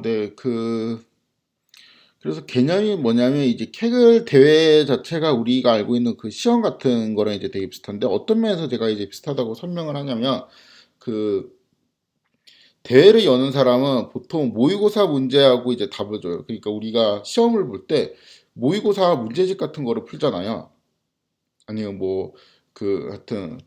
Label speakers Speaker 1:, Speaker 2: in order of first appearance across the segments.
Speaker 1: 네. 그래서 개념이 뭐냐면 이제 케글 대회 자체가 우리가 알고 있는 그 시험 같은 거랑 이제 되게 비슷한데 어떤 면에서 제가 이제 비슷하다고 설명을 하냐면 그 대회를 여는 사람은 보통 모의고사 문제하고 이제 답을 줘요. 그러니까 우리가 시험을 볼 때 모의고사 문제집 같은 거를 풀잖아요. 아니면 뭐 하여튼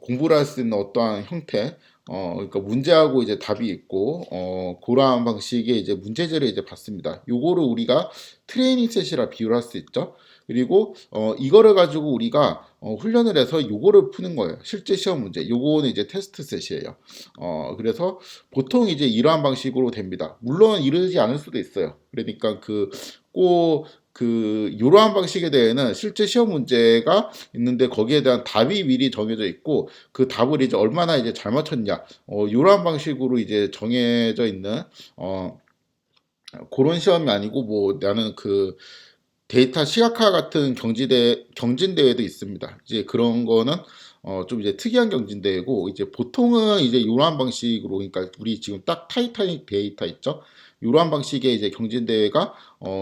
Speaker 1: 공부를 할 수 있는 어떠한 형태, 그러니까 문제하고 이제 답이 있고, 그러한 방식의 이제 문제지를 이제 받습니다. 요거를 우리가 트레이닝 셋이라 비유를 할 수 있죠. 그리고 이거를 가지고 우리가 훈련을 해서 요거를 푸는 거예요. 실제 시험 문제. 요거는 이제 테스트 셋이에요. 그래서 보통 이제 이러한 방식으로 됩니다. 물론 이러지 않을 수도 있어요. 그러니까 꼭 이러한 방식에 대해는 실제 시험 문제가 있는데 거기에 대한 답이 미리 정해져 있고 그 답을 이제 얼마나 이제 잘 맞췄냐 이러한 방식으로 이제 정해져 있는 어 그런 시험이 아니고 뭐 나는 데이터 시각화 같은 경진대회도 있습니다. 이제 그런 거는 좀 이제 특이한 경진대회고 이제 보통은 이제 이러한 방식으로 그러니까 우리 지금 딱 타이타닉 데이터 있죠? 이러한 방식의 이제 경진대회가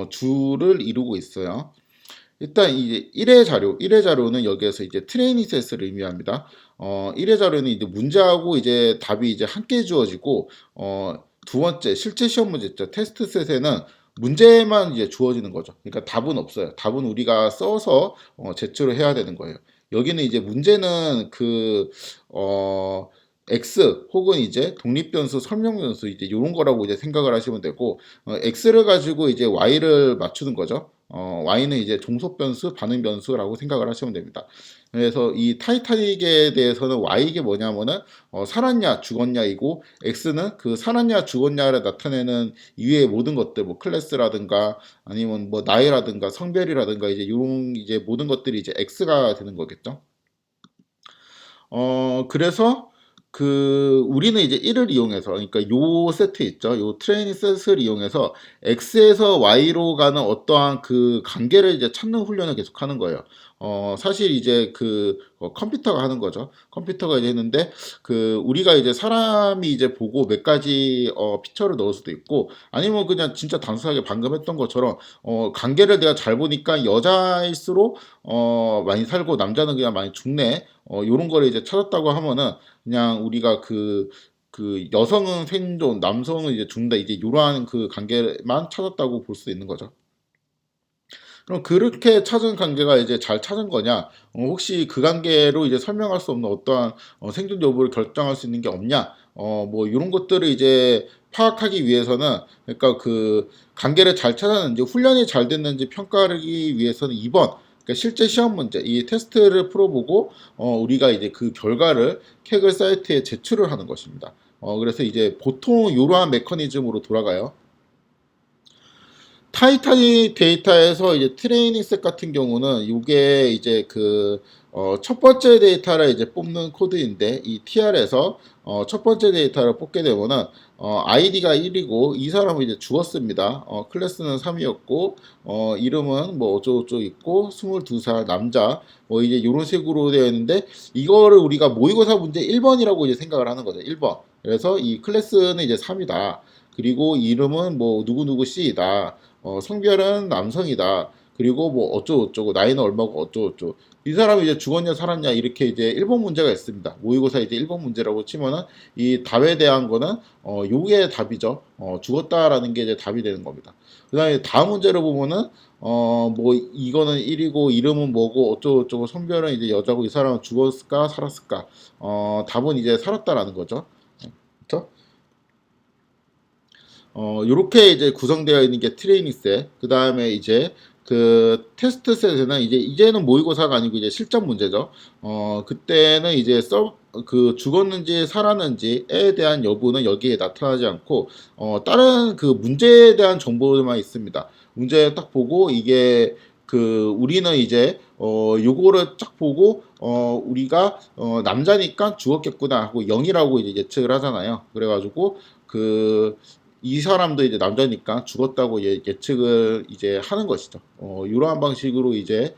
Speaker 1: 주를 이루고 있어요. 일단 이제 1회 자료는 여기에서 이제 트레이닝 셋을 의미합니다. 1회 자료는 이제 문제하고 이제 답이 이제 함께 주어지고, 두 번째, 실제 시험 문제 있죠. 테스트 셋에는 문제만 이제 주어지는 거죠. 그러니까 답은 없어요. 답은 우리가 써서 제출을 해야 되는 거예요. 여기는 이제 문제는 X 혹은 이제 독립변수, 설명변수 이제 이런 거라고 이제 생각을 하시면 되고, X를 가지고 이제 Y를 맞추는 거죠. Y는 이제 종속 변수, 반응 변수라고 생각을 하시면 됩니다. 그래서 이 타이타닉에 대해서는 Y이게 뭐냐면은 살았냐 죽었냐이고 X는 그 살았냐 죽었냐를 나타내는 이외의 모든 것들 뭐 클래스라든가 아니면 뭐 나이라든가 성별이라든가 이제 이런 이제 모든 것들이 이제 X가 되는 거겠죠. 그래서 우리는 이제 1을 이용해서, 그러니까 요 세트 있죠. 요 트레이닝 셋을 이용해서 X에서 Y로 가는 어떠한 그 관계를 이제 찾는 훈련을 계속 하는 거예요. 사실 이제 컴퓨터가 하는 거죠. 컴퓨터가 이제 했는데, 우리가 이제 사람이 이제 보고 몇 가지, 피처를 넣을 수도 있고, 아니면 그냥 진짜 단순하게 방금 했던 것처럼, 관계를 내가 잘 보니까 여자일수록, 많이 살고 남자는 그냥 많이 죽네. 요런 거를 이제 찾았다고 하면은 그냥 우리가 여성은 생존, 남성은 이제 죽는다 이제 요러한 그 관계만 찾았다고 볼 수 있는 거죠. 그럼 그렇게 찾은 관계가 이제 잘 찾은 거냐? 혹시 그 관계로 이제 설명할 수 없는 어떠한 생존 여부를 결정할 수 있는 게 없냐? 뭐 이런 것들을 이제 파악하기 위해서는 그러니까 관계를 잘 찾았는지 훈련이 잘 됐는지 평가하기 위해서는 2번 그러니까 실제 시험 문제 이 테스트를 풀어보고 우리가 이제 그 결과를 케글 사이트에 제출을 하는 것입니다. 그래서 이제 보통 이러한 메커니즘으로 돌아가요. 타이타닉 데이터에서 이제 트레이닝 셋 같은 경우는 이게 이제 첫 번째 데이터를 이제 뽑는 코드인데 이 TR에서 첫 번째 데이터를 뽑게 되면은 ID가 1이고 이 사람은 이제 죽었습니다. 클래스는 3이었고 이름은 뭐 어쩌고저쩌고 있고 22살 남자 뭐 이제 이런 식으로 되어 있는데 이거를 우리가 모의고사 문제 1번이라고 이제 생각을 하는 거죠. 1번. 그래서 이 클래스는 이제 3이다. 그리고 이름은 뭐 누구누구 C이다. 성별은 남성이다. 그리고 뭐 어쩌고저쩌고 나이는 얼마고 어쩌고저쩌고 이 사람이 이제 죽었냐 살았냐 이렇게 이제 1번 문제가 있습니다. 모의고사 이제 1번 문제라고 치면은 이 답에 대한 거는 요게 답이죠. 죽었다라는 게 이제 답이 되는 겁니다. 그다음에 다음 문제를 보면은 뭐 이거는 1이고 이름은 뭐고 어쩌고저쩌고 성별은 이제 여자고 이 사람은 죽었을까 살았을까 답은 이제 살았다라는 거죠. 그렇죠? 요렇게 이제 구성되어 있는 게 트레이닝 셋. 그 다음에 이제 테스트 셋에는 이제는 모의고사가 아니고 이제 실전 문제죠. 그때는 이제 죽었는지 살았는지에 대한 여부는 여기에 나타나지 않고, 다른 문제에 대한 정보만 있습니다. 문제 딱 보고 이게 우리는 이제 요거를 딱 보고 우리가 남자니까 죽었겠구나 하고 0이라고 이제 예측을 하잖아요. 그래가지고 이 사람도 이제 남자니까 죽었다고 예측을 이제 하는 것이죠. 이러한 방식으로 이제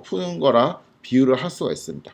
Speaker 1: 푸는 거라 비유를 할 수가 있습니다.